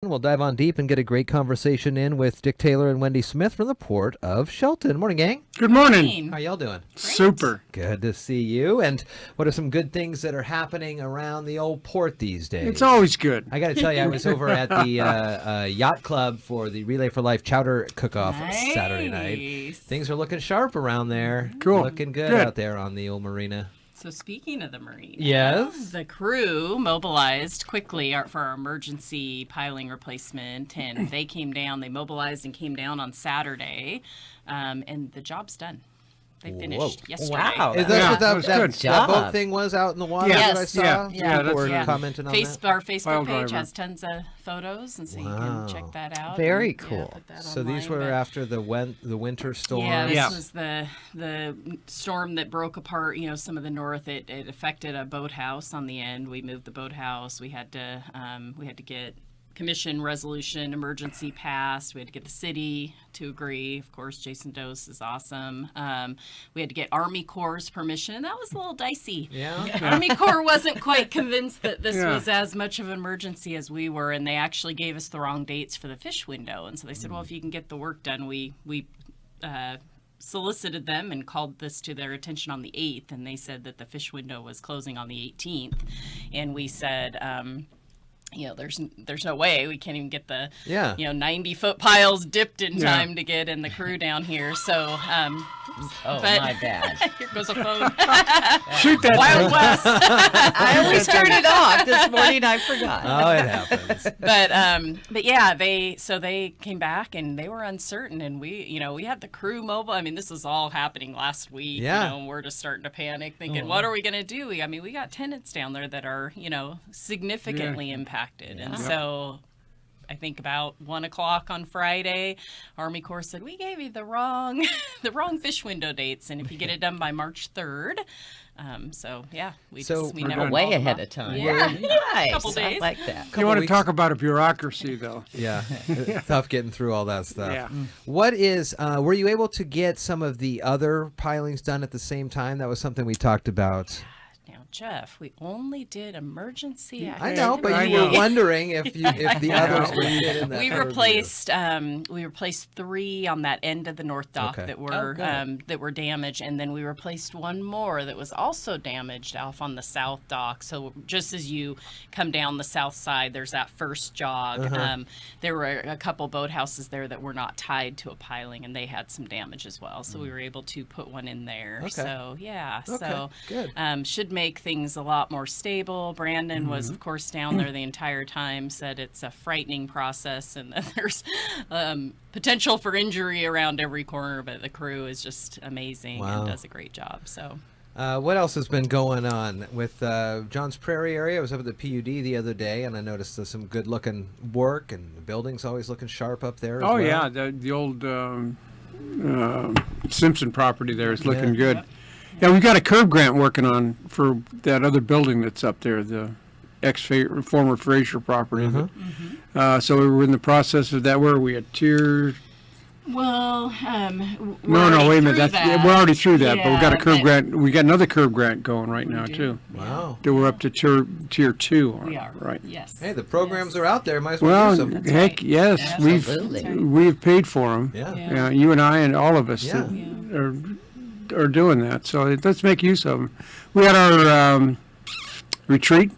We'll dive on deep and get a great conversation in with Dick Taylor and Wendy Smith from the Port of Shelton. Morning, gang. Good morning. How y'all doing? Great. Super. Good to see you. And what are some good things that are happening around the old port these days? It's always good. I got to tell you, I was over at the Yacht Club for the Relay for Life Chowder Cook-Off Saturday night. Things are looking sharp around there. Cool. Looking good out there on the old marina. So speaking of the marina, yes, the crew mobilized quickly for our emergency piling replacement, and they came down. They mobilized and came down on Saturday, and the job's done. They finished yesterday. Wow. Is that what that boat thing was out in the water that I saw? Yeah. People were commenting on that? Our Facebook page has tons of photos, and so you can check that out. Very cool. So these were after the winter storm? Yeah, this was the storm that broke apart, some of the north. It affected a boathouse on the end. We moved the boathouse. We had to get commission resolution emergency passed. We had to get the city to agree. Of course, Jason Dose is awesome. We had to get Army Corps' permission. That was a little dicey. Yeah. Army Corps wasn't quite convinced that this was as much of an emergency as we were, and they actually gave us the wrong dates for the fish window. And so they said, well, if you can get the work done, we solicited them and called this to their attention on the 8th, and they said that the fish window was closing on the 18th. And we said, there's no way we can't even get the 90-foot piles dipped in time to get in the crew down here. So my bad. Here goes a phone. Shoot that Wild West. I always turn it off. This morning I forgot. Oh, it happens. But yeah, they came back and they were uncertain, and we had the crew mobile. I mean, this was all happening last week. And we're just starting to panic, thinking, what are we going to do? We got tenants down there that are significantly impacted. And so I think about 1:00 on Friday, Army Corps said, we gave you the wrong fish window dates, and if you get it done by March 3rd. We never way ahead of time. Yeah. Nice. Couple days. I like that. You want to talk about a bureaucracy, though. Yeah. Tough getting through all that stuff. Yeah. What is, were you able to get some of the other pilings done at the same time? That was something we talked about. Jeff, we only did emergency I know, but you were wondering if the others were needed in that. We replaced 3 on that end of the north dock that were damaged, and then we replaced 1 more that was also damaged off on the south dock. So just as you come down the south side, there's that first jog. There were a couple boathouses there that were not tied to a piling, and they had some damage as well. So we were able to put 1 in there. So good. Should make things a lot more stable. Brandon was, of course, down there the entire time, said it's a frightening process and that there's potential for injury around every corner, but the crew is just amazing and does a great job. So what else has been going on with Johns Prairie area? I was up at the PUD the other day, and I noticed there's some good-looking work, and the building's always looking sharp up there as well. Yeah, the old Simpson property there is looking good. Yeah, we've got a curb grant working on for that other building that's up there, the former Fraser property. So we were in the process of that. Where are we at? Tier? Well, no, wait a minute. We're already through that, but we got a curb grant. We got another curb grant going right now too. Wow. We're up to tier 2. We are. Right. Yes. Hey, the programs are out there. Might as well use them. Heck, yes. We've paid for them. Yeah. You and I and all of us are doing that, so let's make use of them. We had our retreat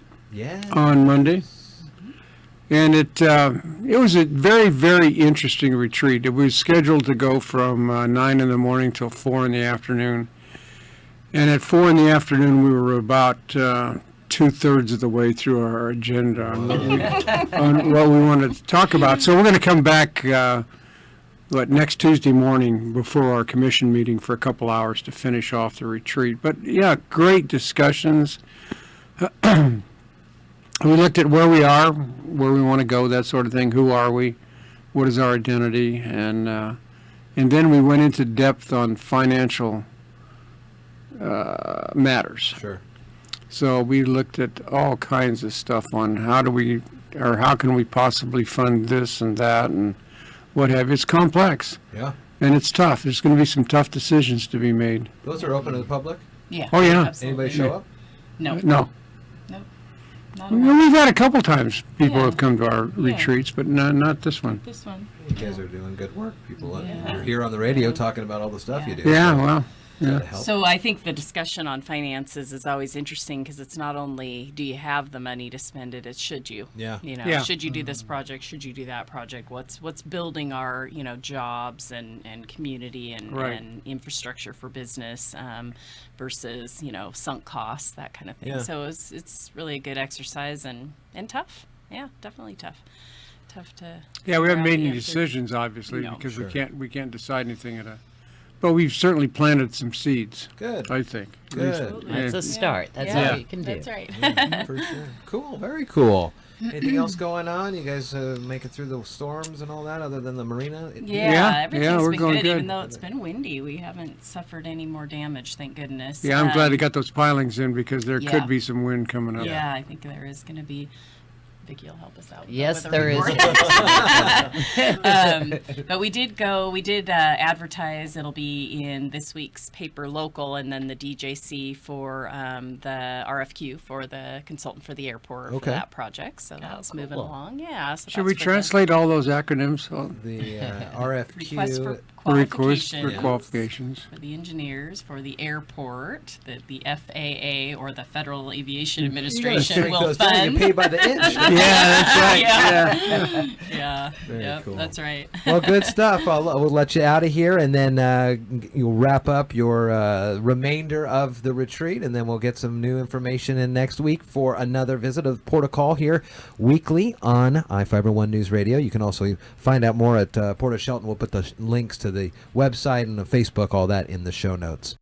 on Monday, and it was a very, very interesting retreat. It was scheduled to go from 9 in the morning till 4 in the afternoon, and at 4 in the afternoon we were about 2/3 of the way through our agenda on what we wanted to talk about. So we're going to come back next Tuesday morning before our commission meeting for a couple hours to finish off the retreat. But yeah, great discussions. We looked at where we are, where we want to go, that sort of thing. Who are we? What is our identity? And then we went into depth on financial matters. Sure. So we looked at all kinds of stuff on how can we possibly fund this and that and what have you. It's complex. Yeah. And it's tough. There's going to be some tough decisions to be made. Those are open to the public? Yeah. Oh, yeah. Absolutely. Anybody show up? No. No. Well, we've had a couple times people have come to our retreats, but not this one. This one. You guys are doing good work. People you're here on the radio talking about all the stuff you do. Yeah, so well. Yeah. So I think the discussion on finances is always interesting because it's not only do you have the money to spend it, it's should you. Yeah. Should you do this project? Should you do that project? What's building our jobs and community and infrastructure for business versus sunk costs, that kind of thing. Yeah. So it's really a good exercise and tough. Yeah, definitely tough. Tough to. Yeah, we haven't made any decisions obviously because we can't decide anything at a. But we've certainly planted some seeds. Good. I think. Good. That's a start. That's all you can do. That's right. Yeah, for sure. Cool. Very cool. Anything else going on? You guys make it through the storms and all that, other than the marina? Everything's we're been going good. good. Even though it's been windy, we haven't suffered any more damage. Thank goodness. Yeah, I'm glad they got those pilings in because there could be some wind coming up. Yeah, I think there is going to be. Vicki will help us out. Yes, there is. But we did advertise. It'll be in this week's paper local and then the DJC for the RFQ for the consultant for the airport for that project. So that's moving along. Yeah. So should we translate all those acronyms? The RFQ. Request for qualifications for the engineers for the airport that the FAA or the Federal Aviation Administration will fund. You pay by the inch. That's right. Yeah. Very cool. That's right. Well, good stuff. We'll let you out of here, and then you'll wrap up your remainder of the retreat, and then we'll get some new information in next week for another visit of Port of Call here weekly on iFiber One News Radio. You can also find out more at Port of Shelton. We'll put the links to the website and the Facebook, all that in the show notes.